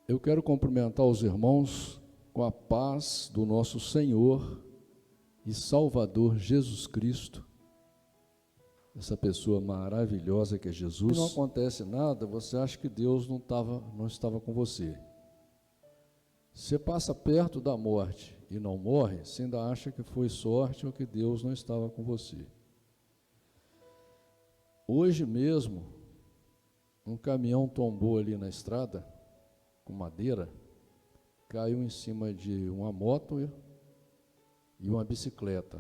Eu quero cumprimentar os irmãos com a paz do nosso Senhor e Salvador Jesus Cristo, essa pessoa maravilhosa que é Jesus. Se não acontece nada, você acha que Deus não estava com você. Você passa perto da morte e não morre, você ainda acha que foi sorte ou que Deus não estava com você. Hoje mesmo, um caminhão tombou ali na estrada, com madeira, caiu em cima de uma moto e uma bicicleta.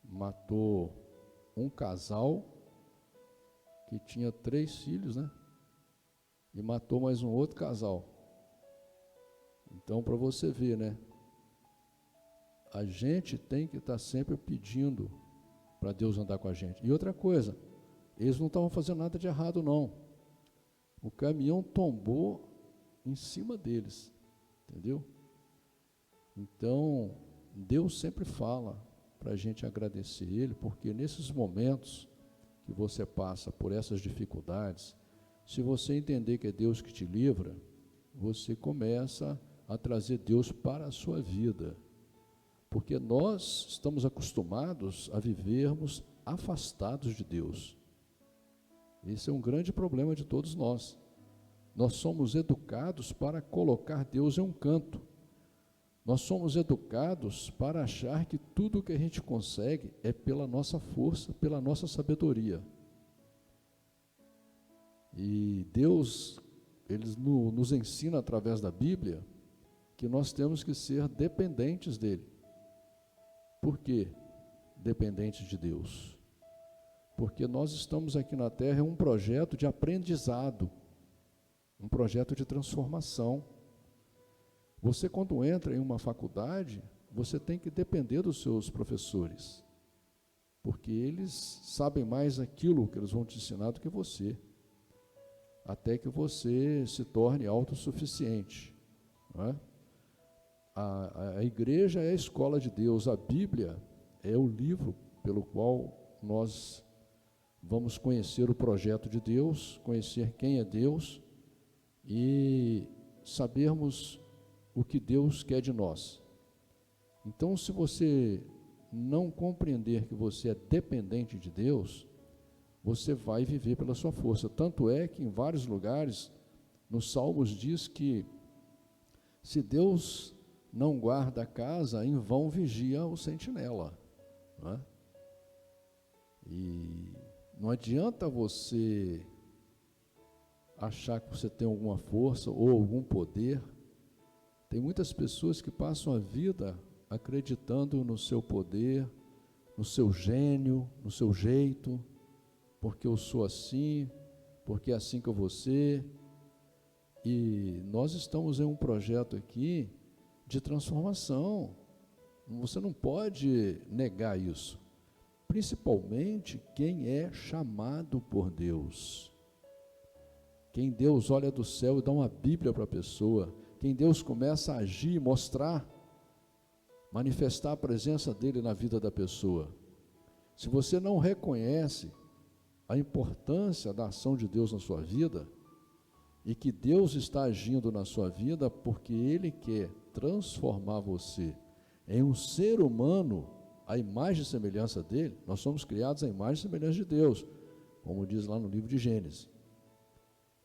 Matou um casal que tinha 3 filhos, né? E matou mais um outro casal. Então, para você ver, né? A gente tem que estar sempre pedindo para Deus andar com a gente. E outra coisa, eles não estavam fazendo nada de errado, não. O caminhão tombou em cima deles, entendeu? Então, Deus sempre fala para a gente agradecer Ele, porque nesses momentos que você passa por essas dificuldades, se você entender que é Deus que te livra, você começa a trazer Deus para a sua vida, porque nós estamos acostumados a vivermos afastados de Deus. Esse é um grande problema de todos nós. Nós somos educados para colocar Deus em um canto. Nós somos educados para achar que tudo o que a gente consegue é pela nossa força, pela nossa sabedoria. E Deus, Ele nos ensina através da Bíblia que nós temos que ser dependentes dEle. Por quê? Dependentes de Deus. Porque nós estamos aqui na Terra, é um projeto de aprendizado, um projeto de transformação. Você, quando entra em uma faculdade, você tem que depender dos seus professores, porque eles sabem mais aquilo que eles vão te ensinar do que você, até que você se torne autossuficiente, não é? A igreja é a escola de Deus, a Bíblia é o livro pelo qual nós vamos conhecer o projeto de Deus, conhecer quem é Deus e sabermos o que Deus quer de nós. Então, se você não compreender que você é dependente de Deus, você vai viver pela sua força. Tanto é que em vários lugares, nos Salmos diz que se Deus não guarda a casa, em vão vigia o sentinela, não é? E não adianta você achar que você tem alguma força ou algum poder. Tem muitas pessoas que passam a vida acreditando no seu poder, no seu gênio, no seu jeito, porque eu sou assim, porque é assim que eu vou ser. E nós estamos em um projeto aqui de transformação. Você não pode negar isso. Principalmente quem é chamado por Deus. Quem Deus olha do céu e dá uma Bíblia para a pessoa, quem Deus começa a agir, mostrar, manifestar a presença dele na vida da pessoa. Se você não reconhece a importância da ação de Deus na sua vida, e que Deus está agindo na sua vida porque Ele quer transformar você em um ser humano, à imagem e semelhança dele, nós somos criados à imagem e semelhança de Deus, como diz lá no livro de Gênesis.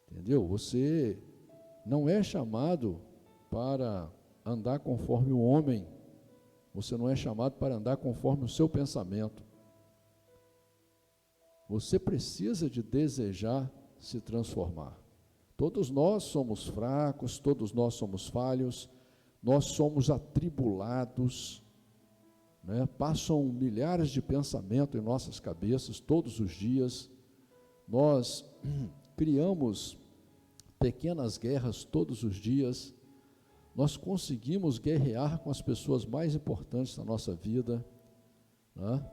Entendeu? Você não é chamado para andar conforme o homem, você não é chamado para andar conforme o seu pensamento. Você precisa de desejar se transformar. Todos nós somos fracos, todos nós somos falhos, nós somos atribulados, né? Passam milhares de pensamentos em nossas cabeças todos os dias, nós criamos pequenas guerras todos os dias, nós conseguimos guerrear com as pessoas mais importantes da nossa vida, né?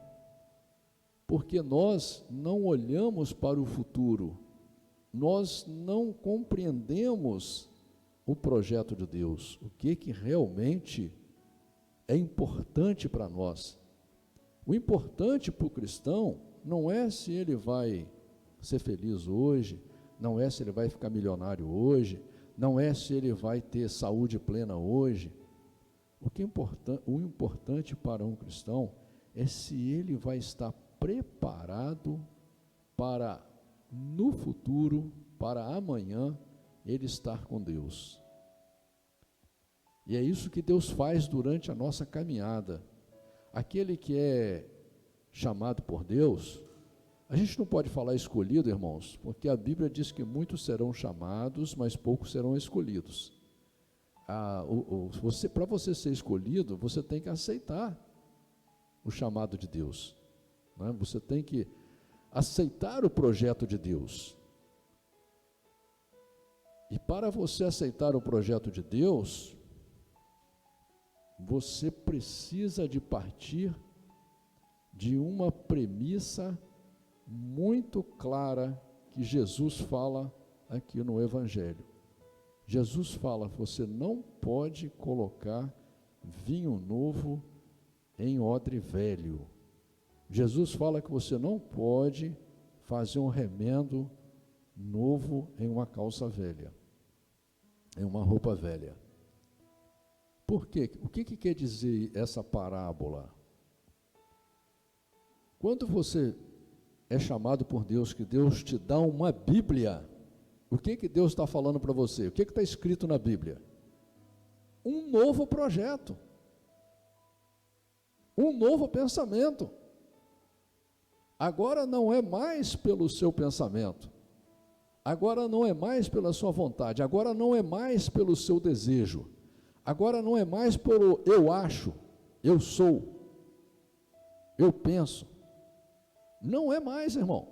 Porque nós não olhamos para o futuro, nós não compreendemos o projeto de Deus, o que realmente é importante para nós. O importante para o cristão não é se ele vai ser feliz hoje, não é se ele vai ficar milionário hoje, não é se ele vai ter saúde plena hoje. O importante para um cristão é se ele vai estar preparado para, no futuro, para amanhã, ele estar com Deus. E é isso que Deus faz durante a nossa caminhada. Aquele que é chamado por Deus, a gente não pode falar escolhido, irmãos, porque a Bíblia diz que muitos serão chamados, mas poucos serão escolhidos. Para você ser escolhido, você tem que aceitar o chamado de Deus, né? Você tem que aceitar o projeto de Deus. E para você aceitar o projeto de Deus, você precisa de partir de uma premissa muito clara que Jesus fala aqui no Evangelho. Jesus fala: você não pode colocar vinho novo em odre velho. Jesus fala que você não pode fazer um remendo novo em uma calça velha, em uma roupa velha. Por quê? O que quer dizer essa parábola? Quando você é chamado por Deus, que Deus te dá uma Bíblia, o que Deus está falando para você? O que está escrito na Bíblia? Um novo projeto, um novo pensamento. Agora não é mais pelo seu pensamento, agora não é mais pela sua vontade, agora não é mais pelo seu desejo, agora não é mais pelo eu acho, eu sou, eu penso. Não é mais, irmão.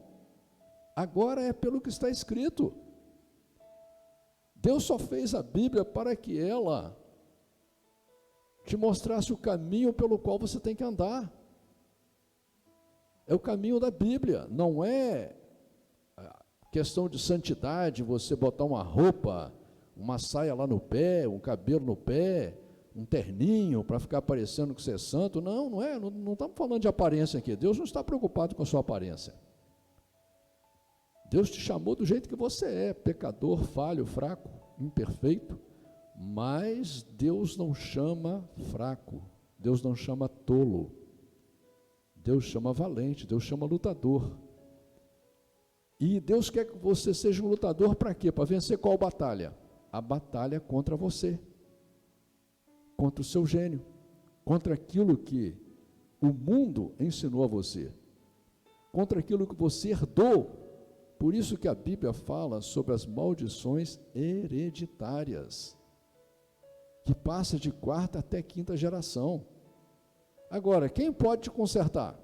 Agora é pelo que está escrito. Deus só fez a Bíblia para que ela te mostrasse o caminho pelo qual você tem que andar. É o caminho da Bíblia, não é questão de santidade, você botar uma roupa, uma saia lá no pé, um cabelo no pé, um terninho para ficar parecendo que você é santo. Não, não é, não estamos falando de aparência aqui. Deus não está preocupado com a sua aparência. Deus te chamou do jeito que você é, pecador, falho, fraco, imperfeito, mas Deus não chama fraco, Deus não chama tolo, Deus chama valente, Deus chama lutador. E Deus quer que você seja um lutador para quê? Para vencer qual batalha? A batalha contra você, contra o seu gênio, contra aquilo que o mundo ensinou a você, contra aquilo que você herdou. Por isso que a Bíblia fala sobre as maldições hereditárias, que passa de quarta até quinta geração. Agora, quem pode te consertar?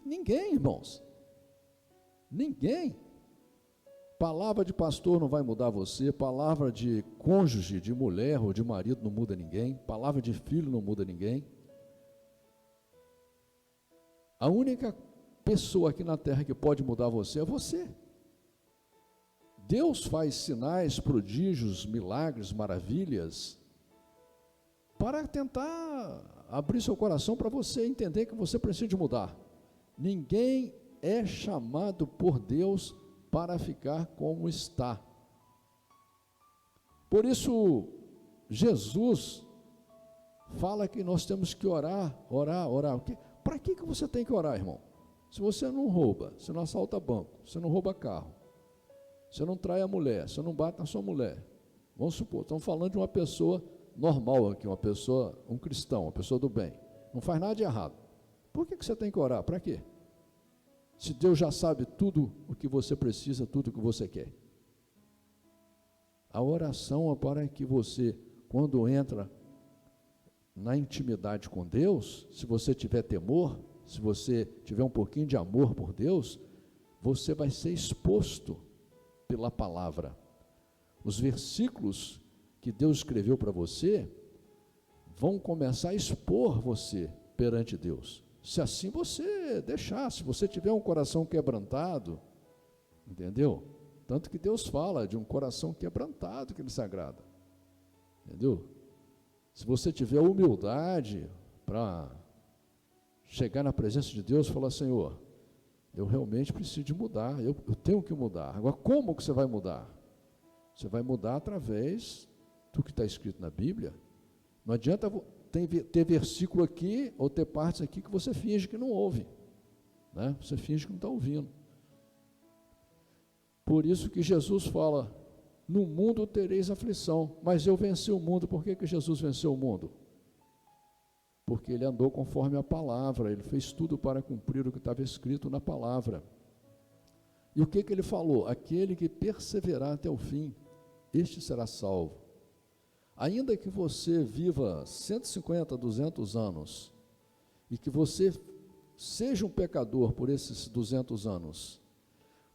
Ninguém, irmãos. Ninguém. Palavra de pastor não vai mudar você, palavra de cônjuge, de mulher ou de marido não muda ninguém, palavra de filho não muda ninguém. A única pessoa aqui na terra que pode mudar você é você. Deus faz sinais, prodígios, milagres, maravilhas, para tentar abrir seu coração para você entender que você precisa de mudar. Ninguém é chamado por Deus para ficar como está. Por isso, Jesus fala que nós temos que orar. Para que você tem que orar, irmão? Se você não rouba, você não assalta banco, você não rouba carro, você não trai a mulher, você não bate na sua mulher. Vamos supor, estamos falando de uma pessoa normal aqui, uma pessoa, um cristão, uma pessoa do bem. Não faz nada de errado. Por que você tem que orar? Para quê? Se Deus já sabe tudo o que você precisa, tudo o que você quer. A oração é para que você, quando entra na intimidade com Deus, se você tiver temor, se você tiver um pouquinho de amor por Deus, você vai ser exposto pela palavra. Os versículos que Deus escreveu para você vão começar a expor você perante Deus. Se assim você deixar, se você tiver um coração quebrantado, entendeu? Tanto que Deus fala de um coração quebrantado que Ele se agrada, entendeu? Se você tiver humildade para chegar na presença de Deus e falar: Senhor, eu realmente preciso de mudar, eu tenho que mudar. Agora, como que você vai mudar? Você vai mudar através do que está escrito na Bíblia. Não adianta ter versículo aqui ou ter partes aqui que você finge que não ouve, né? Você finge que não está ouvindo. Por isso que Jesus fala, no mundo tereis aflição, mas eu venci o mundo. Por que Jesus venceu o mundo? Porque ele andou conforme a palavra, ele fez tudo para cumprir o que estava escrito na palavra. E o que ele falou? Aquele que perseverar até o fim, este será salvo. Ainda que você viva 150, 200 anos, e que você seja um pecador por esses 200 anos,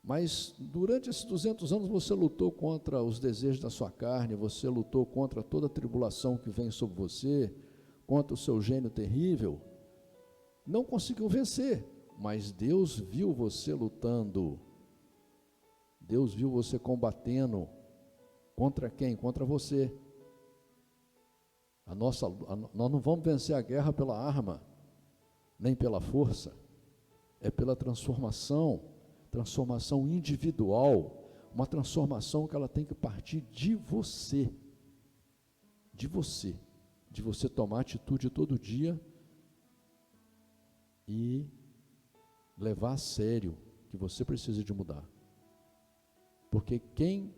mas durante esses 200 anos você lutou contra os desejos da sua carne, você lutou contra toda a tribulação que vem sobre você, contra o seu gênio terrível, não conseguiu vencer, mas Deus viu você lutando, Deus viu você combatendo. Contra quem? Contra você. Nós não vamos vencer a guerra pela arma, nem pela força, é pela transformação individual, uma transformação que ela tem que partir de você, de você tomar atitude todo dia e levar a sério que você precisa de mudar. Porque quem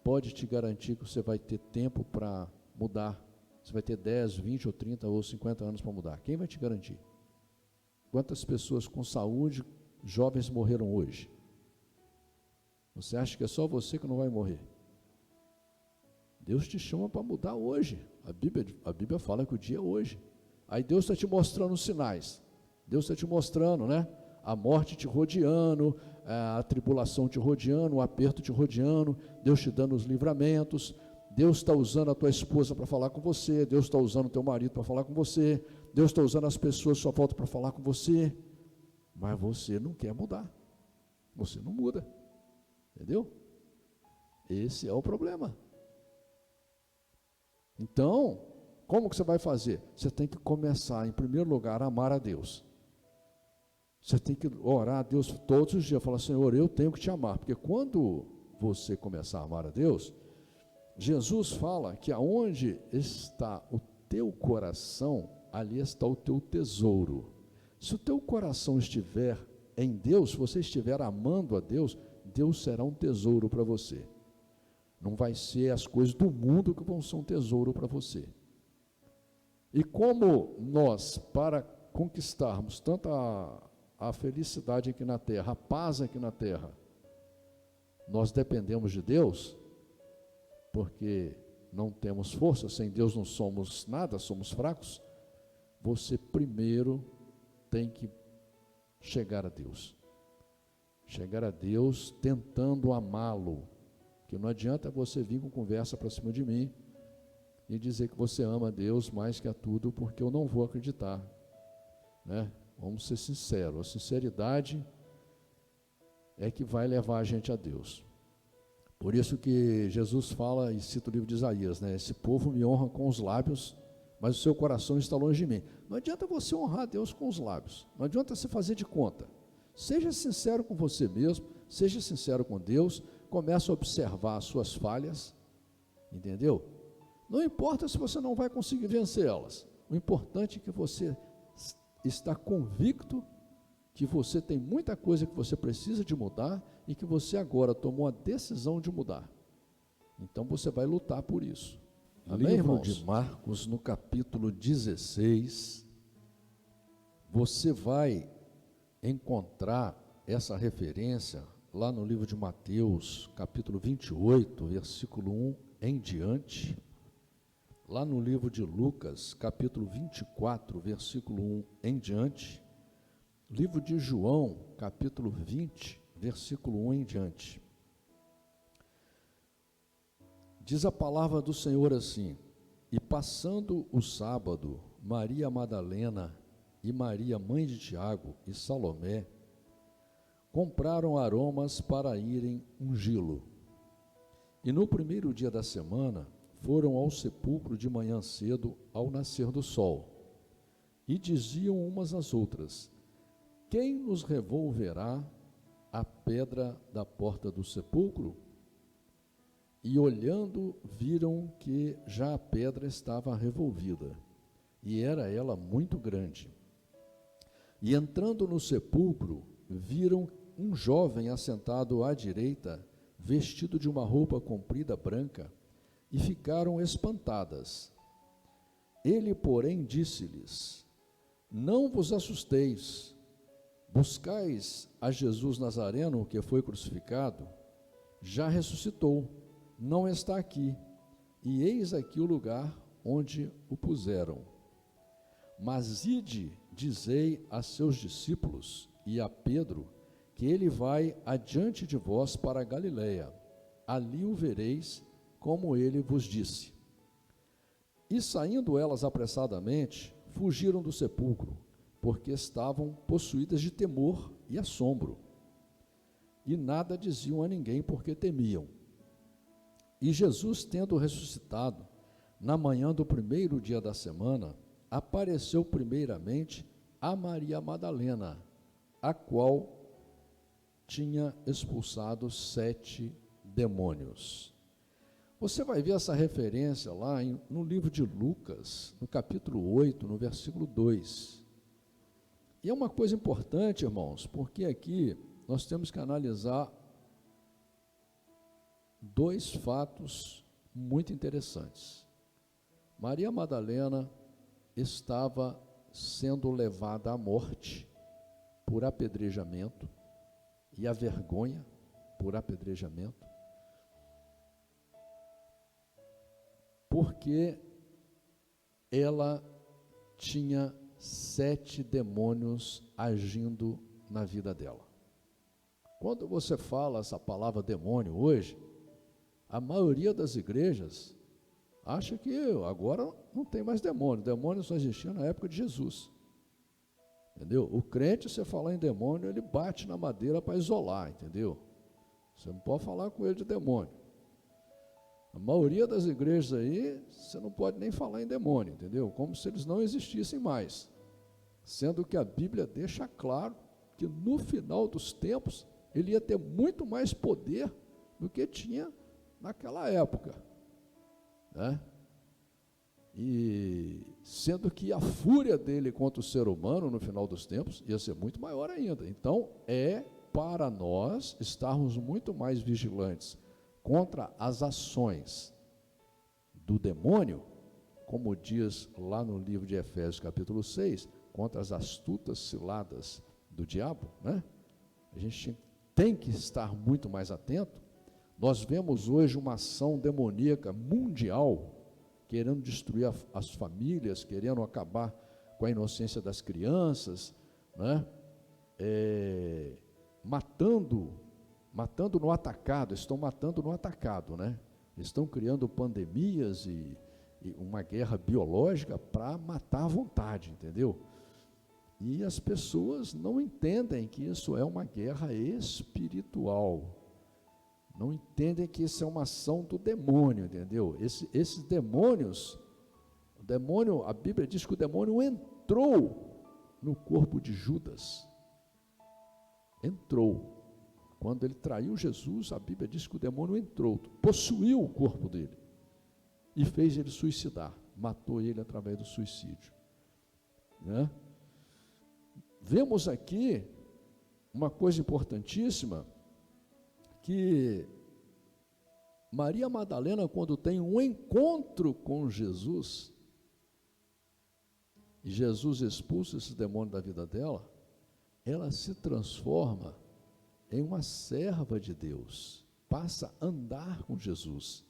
pode te garantir que você vai ter tempo para mudar? Você vai ter 10, 20 ou 30 ou 50 anos para mudar. Quem vai te garantir? Quantas pessoas com saúde, jovens, morreram hoje? Você acha que é só você que não vai morrer? Deus te chama para mudar hoje. A Bíblia fala que o dia é hoje. Aí Deus está te mostrando os sinais. Deus está te mostrando, né? A morte te rodeando, a tribulação te rodeando, o aperto te rodeando, Deus te dando os livramentos. Deus está usando a tua esposa para falar com você, Deus está usando o teu marido para falar com você, Deus está usando as pessoas à sua volta para falar com você, mas você não quer mudar, você não muda, entendeu? Esse é o problema. Então, como que você vai fazer? Você tem que começar, em primeiro lugar, a amar a Deus. Você tem que orar a Deus todos os dias, falar, Senhor, eu tenho que te amar, porque quando você começar a amar a Deus, Jesus fala que aonde está o teu coração, ali está o teu tesouro. Se o teu coração estiver em Deus, se você estiver amando a Deus, Deus será um tesouro para você. Não vai ser as coisas do mundo que vão ser um tesouro para você. E como nós, para conquistarmos tanto a felicidade aqui na terra, a paz aqui na terra, nós dependemos de Deus, porque não temos força, sem Deus não somos nada, somos fracos, você primeiro tem que chegar a Deus. Chegar a Deus tentando amá-lo, que não adianta você vir com conversa para cima de mim e dizer que você ama a Deus mais que a tudo, porque eu não vou acreditar, né? Vamos ser sinceros, a sinceridade é que vai levar a gente a Deus. Por isso que Jesus fala, e cita o livro de Isaías, né? Esse povo me honra com os lábios, mas o seu coração está longe de mim. Não adianta você honrar a Deus com os lábios, não adianta você fazer de conta. Seja sincero com você mesmo, seja sincero com Deus, comece a observar as suas falhas, entendeu? Não importa se você não vai conseguir vencê-las, o importante é que você está convicto que você tem muita coisa que você precisa de mudar e que você agora tomou a decisão de mudar. Então você vai lutar por isso. Amém, livro irmãos? De Marcos, no capítulo 16, você vai encontrar essa referência lá no livro de Mateus, capítulo 28, versículo 1 em diante, lá no livro de Lucas, capítulo 24, versículo 1 em diante, livro de João, capítulo 20, versículo 1 em diante. Diz a palavra do Senhor assim: e passando o sábado, Maria Madalena e Maria, mãe de Tiago, e Salomé, compraram aromas para irem ungí-lo. E no primeiro dia da semana, foram ao sepulcro de manhã cedo, ao nascer do sol, e diziam umas às outras: quem nos revolverá a pedra da porta do sepulcro? e olhando, viram que já a pedra estava revolvida, e era ela muito grande. E entrando no sepulcro, viram um jovem assentado à direita, vestido de uma roupa comprida branca, e ficaram espantadas. Ele, porém, disse-lhes: não vos assusteis, buscais a Jesus Nazareno, que foi crucificado, já ressuscitou, não está aqui, e eis aqui o lugar onde o puseram. Mas ide, dizei a seus discípulos e a Pedro, que ele vai adiante de vós para a Galiléia, ali o vereis, como ele vos disse. E saindo elas apressadamente, fugiram do sepulcro, porque estavam possuídas de temor e assombro, e nada diziam a ninguém, porque temiam. E Jesus, tendo ressuscitado, na manhã do primeiro dia da semana, apareceu primeiramente a Maria Madalena, a qual tinha expulsado 7 demônios. Você vai ver essa referência lá no livro de Lucas, no capítulo 8, no versículo 2. E é uma coisa importante, irmãos, porque aqui nós temos que analisar 2 fatos muito interessantes. Maria Madalena estava sendo levada à morte por apedrejamento, e a vergonha por apedrejamento, porque ela tinha 7 demônios agindo na vida dela. Quando você fala essa palavra demônio hoje, a maioria das igrejas acha que agora não tem mais demônio. Demônio só existia na época de Jesus. Entendeu? O crente, você falar em demônio, ele bate na madeira para isolar, entendeu? Você não pode falar com ele de demônio. A maioria das igrejas aí, você não pode nem falar em demônio, entendeu? Como se eles não existissem mais. Sendo que a Bíblia deixa claro que no final dos tempos, ele ia ter muito mais poder do que tinha naquela época, né? E sendo que a fúria dele contra o ser humano no final dos tempos ia ser muito maior ainda. Então é para nós estarmos muito mais vigilantes contra as ações do demônio, como diz lá no livro de Efésios capítulo 6, contra as astutas ciladas do diabo, né? A gente tem que estar muito mais atento. Nós vemos hoje uma ação demoníaca mundial, querendo destruir as famílias, querendo acabar com a inocência das crianças, né? Matando no atacado, estão matando no atacado, né? Estão criando pandemias e uma guerra biológica para matar à vontade, entendeu? E as pessoas não entendem que isso é uma guerra espiritual, não entendem que isso é uma ação do demônio, entendeu? Esses demônios, a Bíblia diz que o demônio entrou no corpo de Judas. Entrou. Quando ele traiu Jesus, a Bíblia diz que o demônio entrou, possuiu o corpo dele e fez ele suicidar, matou ele através do suicídio, né? Vemos aqui uma coisa importantíssima, que Maria Madalena, quando tem um encontro com Jesus, e Jesus expulsa esse demônio da vida dela, ela se transforma em uma serva de Deus, passa a andar com Jesus.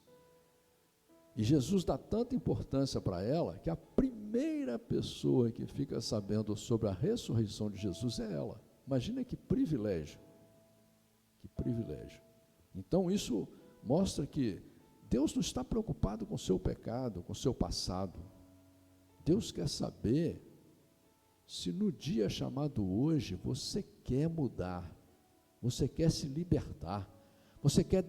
E Jesus dá tanta importância para ela, que a primeira pessoa que fica sabendo sobre a ressurreição de Jesus é ela. Imagina que privilégio, que privilégio. Então isso mostra que Deus não está preocupado com o seu pecado, com o seu passado. Deus quer saber se no dia chamado hoje você quer mudar, você quer se libertar, você quer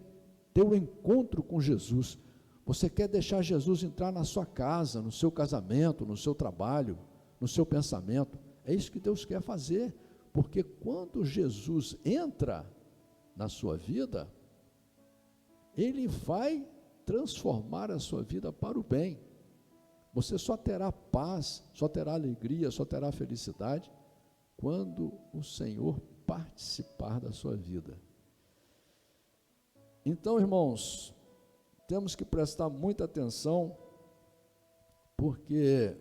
ter um encontro com Jesus, você quer deixar Jesus entrar na sua casa, no seu casamento, no seu trabalho, no seu pensamento. É isso que Deus quer fazer, porque quando Jesus entra na sua vida, Ele vai transformar a sua vida para o bem. Você só terá paz, só terá alegria, só terá felicidade quando o Senhor participar da sua vida. Então, irmãos, temos que prestar muita atenção, porque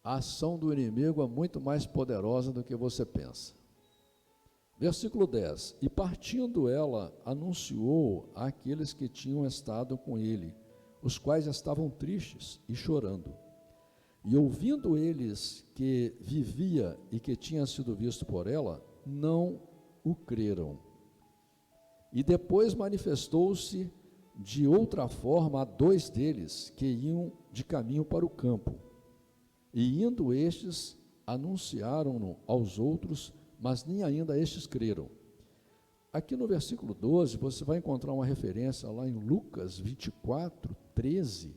a ação do inimigo é muito mais poderosa do que você pensa. Versículo 10: E partindo ela, anunciou àqueles que tinham estado com ele, os quais estavam tristes e chorando. E ouvindo eles que vivia e que tinha sido visto por ela, não o creram. E depois manifestou-se de outra forma a 2 deles que iam de caminho para o campo. E indo estes, anunciaram-no aos outros, mas nem ainda estes creram. Aqui no versículo 12, você vai encontrar uma referência lá em Lucas 24, 13,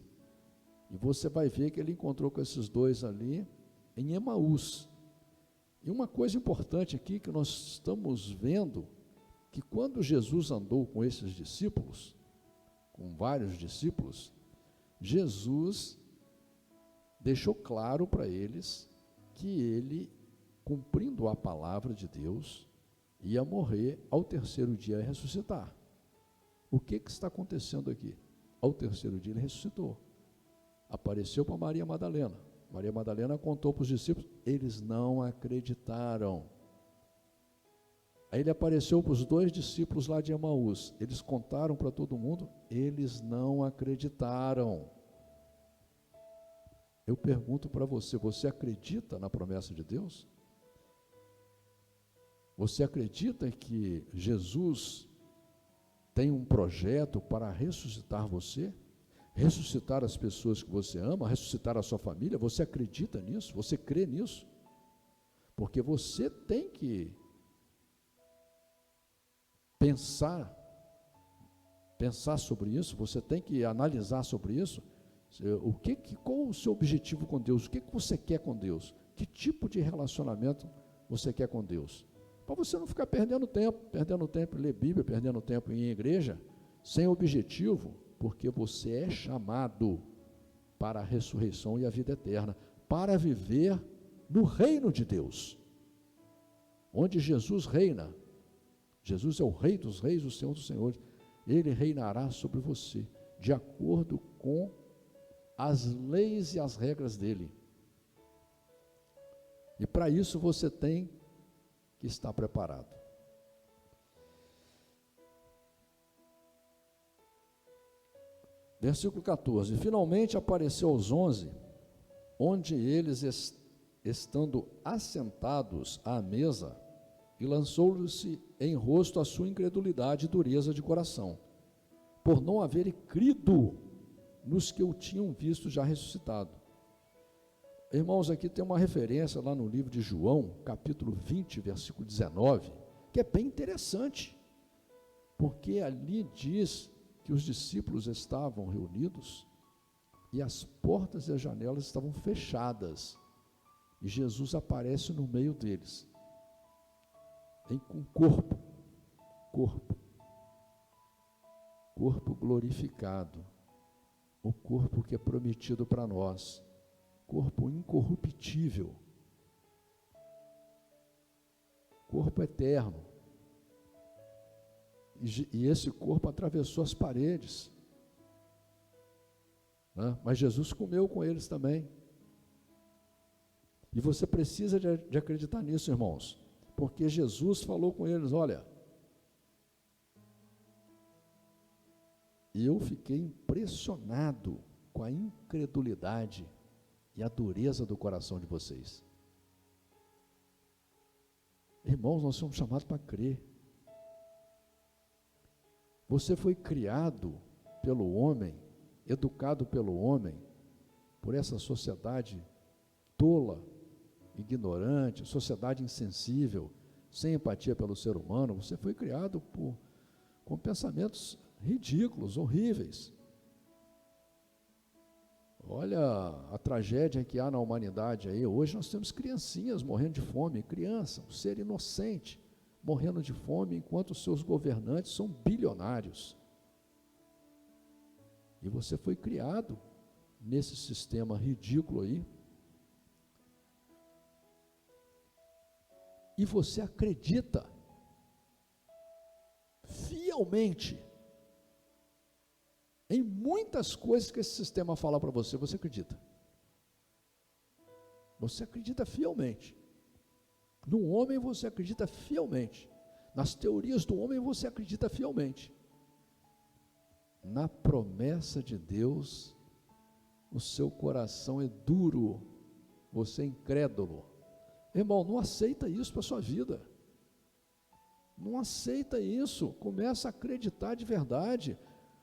e você vai ver que ele encontrou com esses 2 ali em Emaús. E uma coisa importante aqui que nós estamos vendo, que quando Jesus andou com esses discípulos, com vários discípulos, Jesus deixou claro para eles que ele, cumprindo a palavra de Deus, ia morrer ao 3º dia e ressuscitar. O que está acontecendo aqui? Ao 3º dia ele ressuscitou. Apareceu para Maria Madalena. Maria Madalena contou para os discípulos, eles não acreditaram. Aí ele apareceu para os 2 discípulos lá de Emaús, eles contaram para todo mundo, eles não acreditaram. Eu pergunto para você, você acredita na promessa de Deus? Você acredita que Jesus tem um projeto para ressuscitar você? Ressuscitar as pessoas que você ama, ressuscitar a sua família? Você acredita nisso? Você crê nisso? Porque você tem que pensar sobre isso, você tem que analisar sobre isso. Qual o seu objetivo com Deus? O que você quer com Deus? Que tipo de relacionamento você quer com Deus? Para você não ficar perdendo tempo em ler Bíblia, perdendo tempo em ir à igreja, sem objetivo, porque você é chamado para a ressurreição e a vida eterna, para viver no reino de Deus, onde Jesus reina. Jesus é o Rei dos Reis, o Senhor dos Senhores. Ele reinará sobre você, de acordo com as leis e as regras dele. E para isso você tem que estar preparado. Versículo 14: Finalmente apareceu aos 11, onde eles, estando assentados à mesa, e lançou-lhe-se em rosto a sua incredulidade e dureza de coração, por não haverem crido nos que o tinham visto já ressuscitado. Irmãos, aqui tem uma referência lá no livro de João, capítulo 20, versículo 19, que é bem interessante, porque ali diz que os discípulos estavam reunidos e as portas e as janelas estavam fechadas, e Jesus aparece no meio deles, em um corpo glorificado, o corpo que é prometido para nós, corpo incorruptível, corpo eterno, e esse corpo atravessou as paredes, né? Mas Jesus comeu com eles também, e você precisa de acreditar nisso, irmãos, porque Jesus falou com eles, olha, e eu fiquei impressionado com a incredulidade e a dureza do coração de vocês. Irmãos, nós somos chamados para crer. Você foi criado pelo homem, educado pelo homem, por essa sociedade tola, ignorante, sociedade insensível, sem empatia pelo ser humano. Você foi criado com pensamentos ridículos, horríveis. Olha a tragédia que há na humanidade aí. Hoje nós temos criancinhas morrendo de fome, criança, um ser inocente, morrendo de fome, enquanto os seus governantes são bilionários. E você foi criado nesse sistema ridículo aí. E você acredita fielmente em muitas coisas que esse sistema fala para você, você acredita. Você acredita fielmente. No homem você acredita fielmente. Nas teorias do homem você acredita fielmente. Na promessa de Deus, o seu coração é duro, você é incrédulo. Irmão, não aceita isso para a sua vida. Não aceita isso, começa a acreditar de verdade.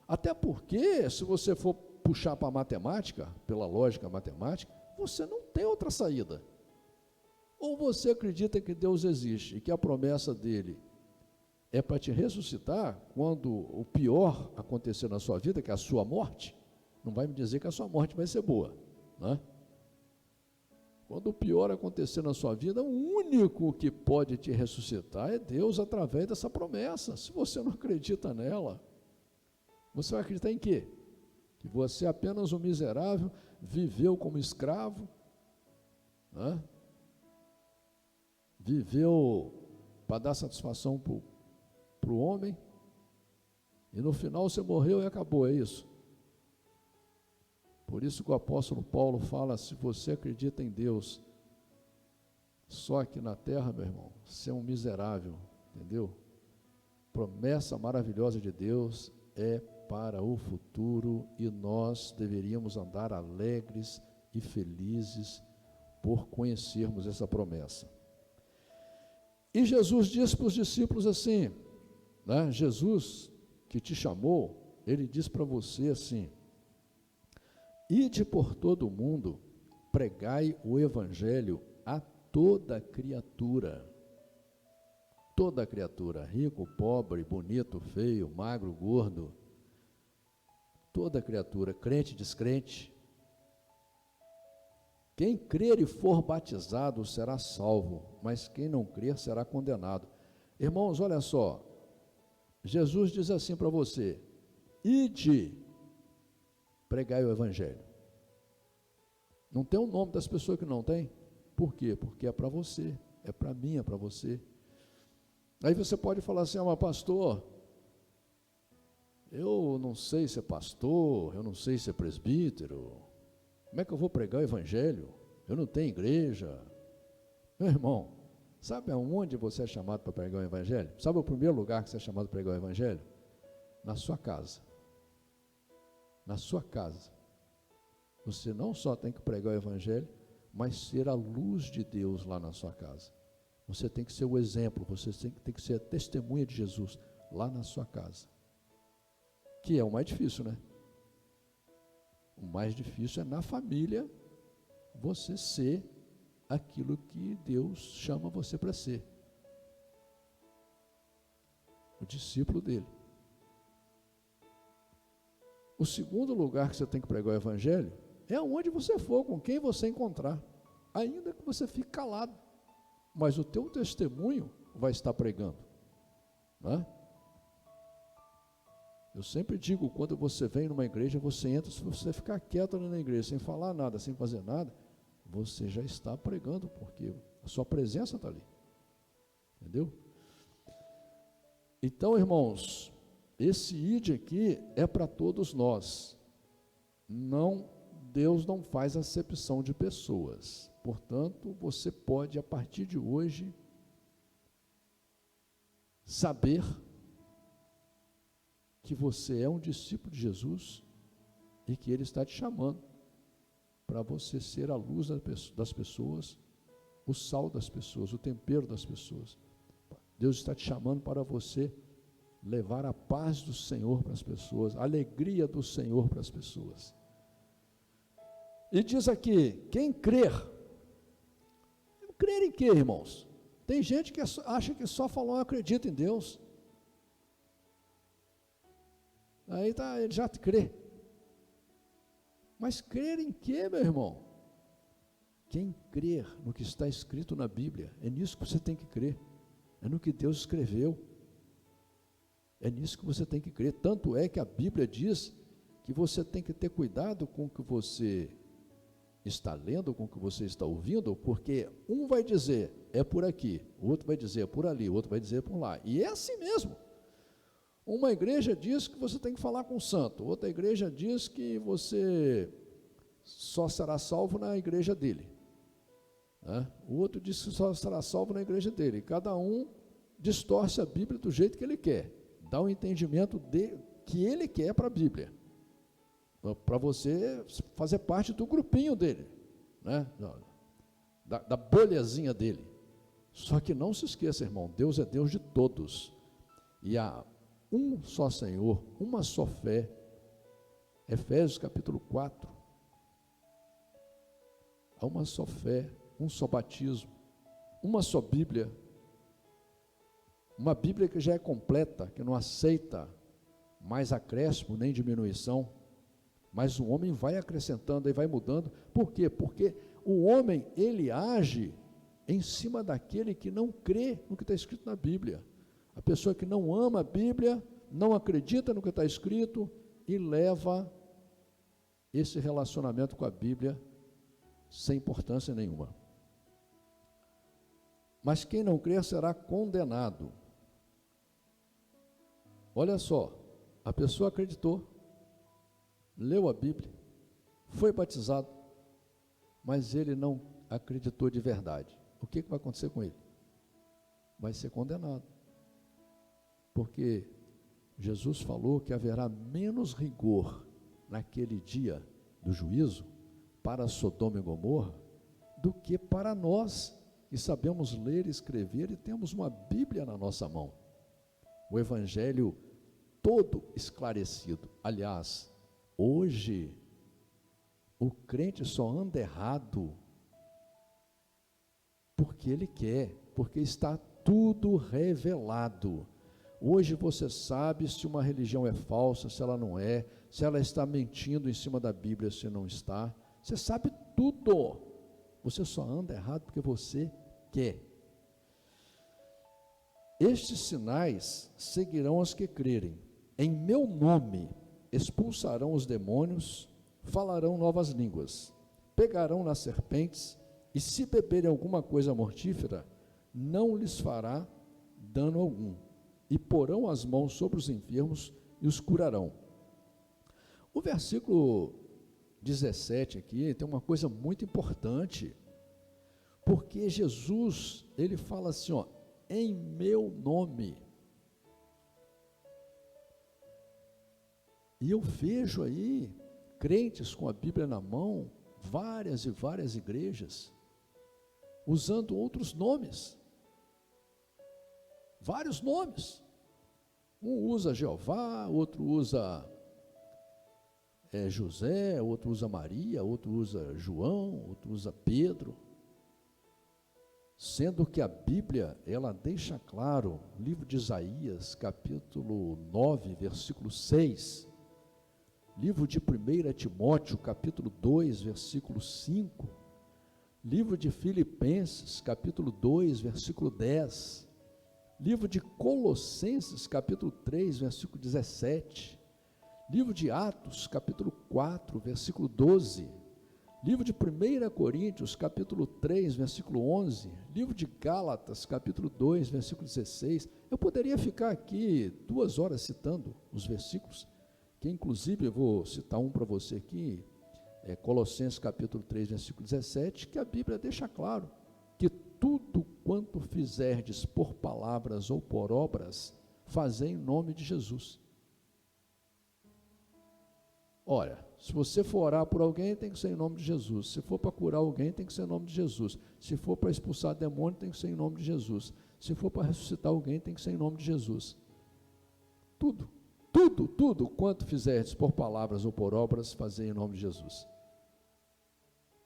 Até porque, se você for puxar para a matemática, pela lógica matemática, você não tem outra saída. Ou você acredita que Deus existe e que a promessa dele é para te ressuscitar quando o pior acontecer na sua vida, que é a sua morte. Não vai me dizer que a sua morte vai ser boa, né? Quando o pior acontecer na sua vida, o único que pode te ressuscitar é Deus através dessa promessa. Se você não acredita nela, você vai acreditar em quê? Que você é apenas um miserável, viveu como escravo, né? Viveu para dar satisfação para o homem, e no final você morreu e acabou, é isso. Por isso que o apóstolo Paulo fala, se você acredita em Deus, só aqui na terra, meu irmão, você é um miserável, entendeu? Promessa maravilhosa de Deus é para o futuro, e nós deveríamos andar alegres e felizes por conhecermos essa promessa. E Jesus disse para os discípulos assim, né? Jesus que te chamou, ele diz para você assim: ide por todo o mundo, pregai o evangelho a toda criatura. Toda criatura, rico, pobre, bonito, feio, magro, gordo. Toda criatura, crente, descrente. Quem crer e for batizado será salvo, mas quem não crer será condenado. Irmãos, olha só, Jesus diz assim para você: ide, pregai o evangelho. Não tem o nome das pessoas que não tem? Por quê? Porque é para você, é para mim, é para você. Aí você pode falar assim: mas pastor, eu não sei ser pastor, eu não sei ser presbítero, como é que eu vou pregar o evangelho? Eu não tenho igreja. Meu irmão, sabe aonde você é chamado para pregar o evangelho? Sabe o primeiro lugar que você é chamado para pregar o evangelho? Na sua casa. Na sua casa. Você não só tem que pregar o evangelho, mas ser a luz de Deus lá na sua casa. Você tem que ser o exemplo, você tem que ser a testemunha de Jesus lá na sua casa. Que é o mais difícil, né? O mais difícil é na família você ser aquilo que Deus chama você para ser. O discípulo dele. O segundo lugar que você tem que pregar o evangelho é onde você for, com quem você encontrar. Ainda que você fique calado, mas o teu testemunho vai estar pregando, né? Eu sempre digo, quando você vem numa igreja, você entra, se você ficar quieto ali na igreja, sem falar nada, sem fazer nada, você já está pregando, porque a sua presença está ali, entendeu? Então, irmãos, esse ide aqui é para todos nós. Não, Deus não faz acepção de pessoas. Portanto, você pode, a partir de hoje, saber que você é um discípulo de Jesus e que Ele está te chamando para você ser a luz das pessoas, o sal das pessoas, o tempero das pessoas. Deus está te chamando para você levar a paz do Senhor para as pessoas, a alegria do Senhor para as pessoas. E diz aqui, quem crer em quê, irmãos? Tem gente que acha que só falou, eu acredito em Deus. Aí tá, ele já crê. Mas crer em quê, meu irmão? Quem crer no que está escrito na Bíblia, é nisso que você tem que crer. É no que Deus escreveu. É nisso que você tem que crer. Tanto é que a Bíblia diz que você tem que ter cuidado com o que você está lendo, com o que você está ouvindo, porque um vai dizer, é por aqui, o outro vai dizer, é por ali, o outro vai dizer, é por lá. E é assim mesmo. Uma igreja diz que você tem que falar com o santo, outra igreja diz que você só será salvo na igreja dele. O outro diz que só será salvo na igreja dele. Cada um distorce a Bíblia do jeito que ele quer, dá um entendimento que ele quer para a Bíblia, para você fazer parte do grupinho dele, né? da bolhazinha dele. Só que não se esqueça, irmão, Deus é Deus de todos, e há um só Senhor, uma só fé. Efésios capítulo 4, há uma só fé, um só batismo, uma só Bíblia, uma Bíblia que já é completa, que não aceita mais acréscimo nem diminuição, mas o homem vai acrescentando e vai mudando. Por quê? Porque o homem, ele age em cima daquele que não crê no que está escrito na Bíblia. A pessoa que não ama a Bíblia, não acredita no que está escrito e leva esse relacionamento com a Bíblia sem importância nenhuma. Mas quem não crer será condenado. Olha só, a pessoa acreditou, leu a Bíblia, foi batizado, mas ele não acreditou de verdade. O que vai acontecer com ele? Vai ser condenado. Porque Jesus falou que haverá menos rigor naquele dia do juízo para Sodoma e Gomorra do que para nós que sabemos ler e escrever e temos uma Bíblia na nossa mão. O Evangelho todo esclarecido. Aliás, hoje o crente só anda errado porque ele quer, porque está tudo revelado. Hoje você sabe se uma religião é falsa, se ela não é, se ela está mentindo em cima da Bíblia, se não está. Você sabe tudo. Você só anda errado porque você quer. Estes sinais seguirão os que crerem. Em meu nome expulsarão os demônios, falarão novas línguas, pegarão nas serpentes, e se beberem alguma coisa mortífera, não lhes fará dano algum, e porão as mãos sobre os enfermos e os curarão. O versículo 17 aqui tem uma coisa muito importante, porque Jesus, ele fala assim, em meu nome. E eu vejo aí crentes com a Bíblia na mão, várias e várias igrejas, usando outros nomes, vários nomes. Um usa Jeová, outro usa José, outro usa Maria, outro usa João, outro usa Pedro. Sendo que a Bíblia, ela deixa claro, livro de Isaías, capítulo 9, versículo 6, livro de 1 Timóteo, capítulo 2, versículo 5, livro de Filipenses, capítulo 2, versículo 10, livro de Colossenses, capítulo 3, versículo 17, livro de Atos, capítulo 4, versículo 12, livro de 1 Coríntios, capítulo 3, versículo 11, livro de Gálatas, capítulo 2, versículo 16. Eu poderia ficar aqui 2 horas citando os versículos, que inclusive eu vou citar um para você aqui, Colossenses capítulo 3, versículo 17, que a Bíblia deixa claro que tudo quanto fizerdes por palavras ou por obras, fazei em nome de Jesus. Olha, se você for orar por alguém, tem que ser em nome de Jesus. Se for para curar alguém, tem que ser em nome de Jesus. Se for para expulsar demônio, tem que ser em nome de Jesus. Se for para ressuscitar alguém, tem que ser em nome de Jesus. Tudo quanto fizerdes por palavras ou por obras, fazei em nome de Jesus.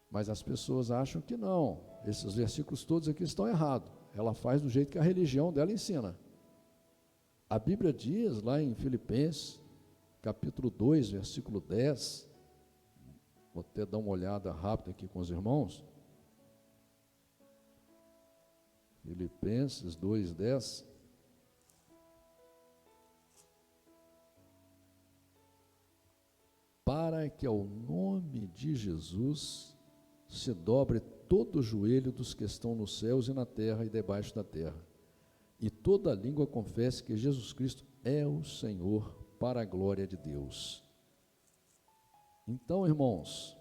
Mas as pessoas acham que não, esses versículos todos aqui estão errados. Ela faz do jeito que a religião dela ensina. A Bíblia diz lá em Filipenses, capítulo 2, versículo 10, vou até dar uma olhada rápida aqui com os irmãos. Filipenses 2, 10. para que ao nome de Jesus se dobre todo o joelho dos que estão nos céus e na terra e debaixo da terra, e toda língua confesse que Jesus Cristo é o Senhor, para a glória de Deus. Então, irmãos,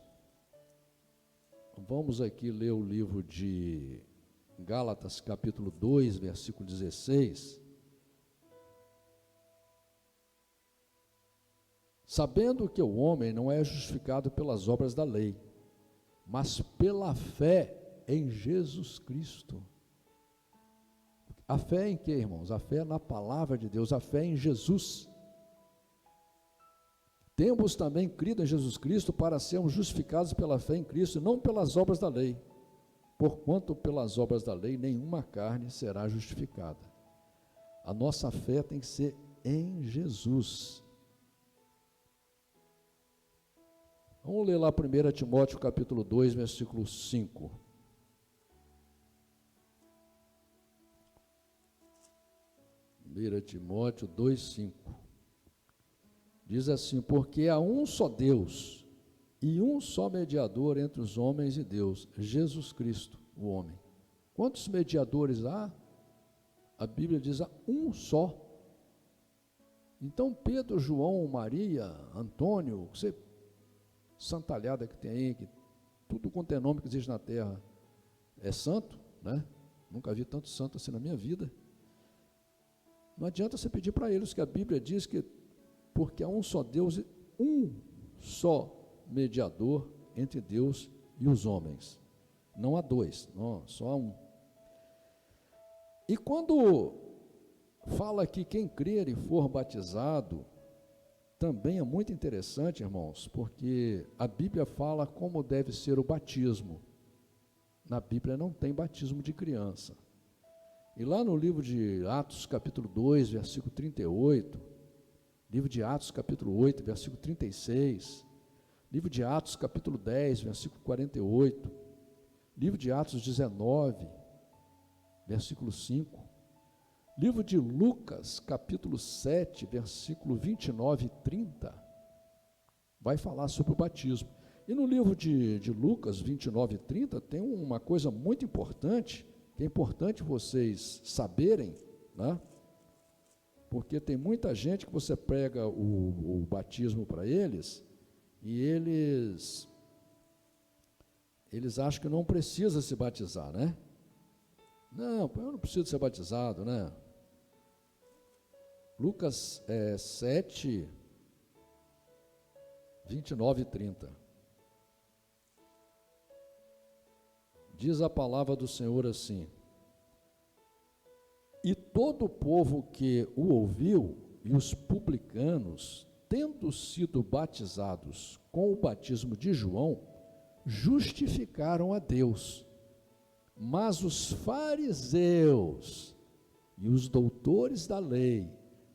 vamos aqui ler o livro de Gálatas, capítulo 2, versículo 16. Sabendo que o homem não é justificado pelas obras da lei, mas pela fé em Jesus Cristo. A fé em quê, irmãos? A fé na palavra de Deus, a fé em Jesus. Temos também crido em Jesus Cristo para sermos justificados pela fé em Cristo, não pelas obras da lei, porquanto pelas obras da lei nenhuma carne será justificada. A nossa fé tem que ser em Jesus. Vamos ler lá 1 Timóteo capítulo 2, versículo 5. Timóteo 2:5 diz assim: porque há um só Deus e um só mediador entre os homens e Deus, Jesus Cristo, o homem. Quantos mediadores há? A Bíblia diz há um só. Então Pedro, João, Maria, Antônio, você santalhada que tem aí, que tudo quanto é nome que existe na terra é santo, né? Nunca vi tanto santo assim na minha vida. Não adianta você pedir para eles, que a Bíblia diz que porque há um só Deus e um só mediador entre Deus e os homens. Não há dois, não, só há um. E quando fala que quem crer e for batizado, também é muito interessante, irmãos, porque a Bíblia fala como deve ser o batismo. Na Bíblia não tem batismo de criança. E lá no livro de Atos, capítulo 2, versículo 38, livro de Atos, capítulo 8, versículo 36, livro de Atos, capítulo 10, versículo 48, livro de Atos 19, versículo 5, livro de Lucas, capítulo 7, versículo 29 e 30, vai falar sobre o batismo. E no livro de Lucas 29 e 30 tem uma coisa muito importante, que é importante vocês saberem, né? Porque tem muita gente que você prega o batismo para eles, e eles acham que não precisa se batizar, né? Não, eu não preciso ser batizado, né? Lucas 7, 29 e 30. Diz a palavra do Senhor assim: e todo o povo que o ouviu, e os publicanos, tendo sido batizados com o batismo de João, justificaram a Deus. Mas os fariseus e os doutores da lei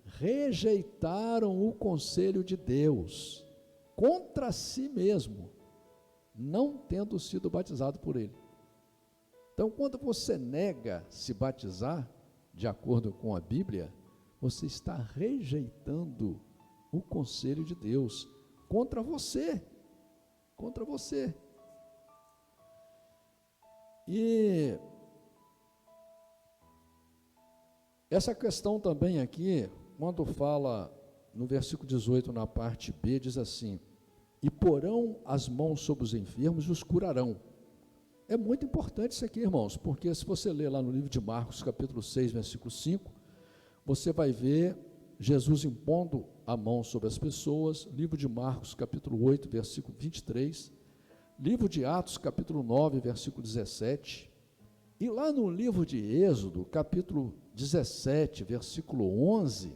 rejeitaram o conselho de Deus contra si mesmo, não tendo sido batizado por ele. Então, quando você nega se batizar, de acordo com a Bíblia, você está rejeitando o conselho de Deus contra você, contra você. E essa questão também aqui, quando fala no versículo 18, na parte B, diz assim: e porão as mãos sobre os enfermos e os curarão. É muito importante isso aqui, irmãos, porque se você ler lá no livro de Marcos, capítulo 6, versículo 5, você vai ver Jesus impondo a mão sobre as pessoas. Livro de Marcos, capítulo 8, versículo 23, livro de Atos, capítulo 9, versículo 17, e lá no livro de Êxodo, capítulo 17, versículo 11,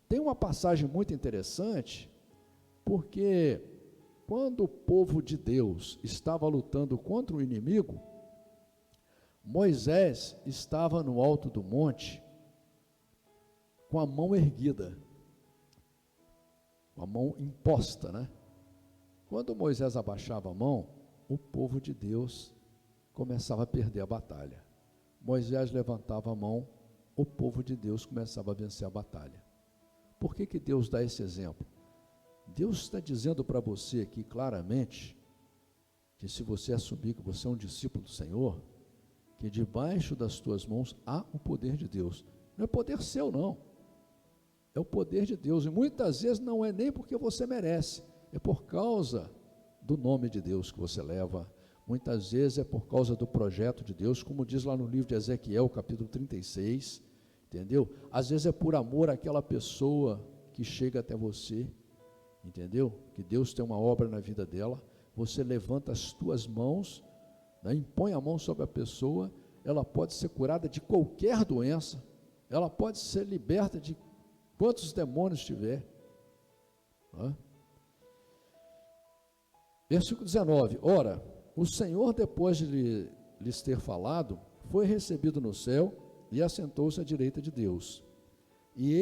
tem uma passagem muito interessante, porque quando o povo de Deus estava lutando contra o inimigo, Moisés estava no alto do monte com a mão erguida, com a mão imposta, né? Quando Moisés abaixava a mão, o povo de Deus começava a perder a batalha. Moisés levantava a mão, o povo de Deus começava a vencer a batalha. Por que Deus dá esse exemplo? Deus está dizendo para você aqui claramente que se você assumir que você é um discípulo do Senhor, que debaixo das tuas mãos há o poder de Deus. Não é poder seu, não. É o poder de Deus. E muitas vezes não é nem porque você merece, é por causa do nome de Deus que você leva. Muitas vezes é por causa do projeto de Deus, como diz lá no livro de Ezequiel, capítulo 36, entendeu? Às vezes é por amor àquela pessoa que chega até você, entendeu? Que Deus tem uma obra na vida dela, você levanta as tuas mãos, né, impõe a mão sobre a pessoa, ela pode ser curada de qualquer doença, ela pode ser liberta de quantos demônios tiver. Né? Versículo 19, ora, o Senhor, depois de lhes ter falado, foi recebido no céu e assentou-se à direita de Deus. E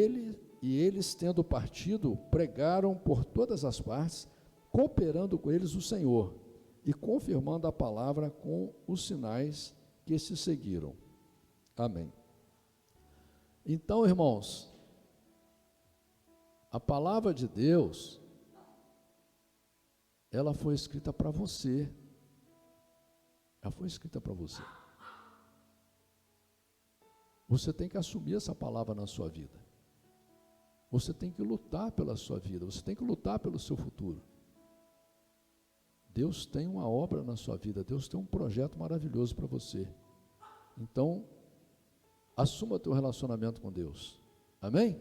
eles, tendo partido, pregaram por todas as partes, cooperando com eles o Senhor e confirmando a palavra com os sinais que se seguiram. Amém. Então, irmãos, a palavra de Deus, ela foi escrita para você. Ela foi escrita para você. Você tem que assumir essa palavra na sua vida. Você tem que lutar pela sua vida. Você tem que lutar pelo seu futuro. Deus tem uma obra na sua vida. Deus tem um projeto maravilhoso para você. Então, assuma teu relacionamento com Deus. Amém?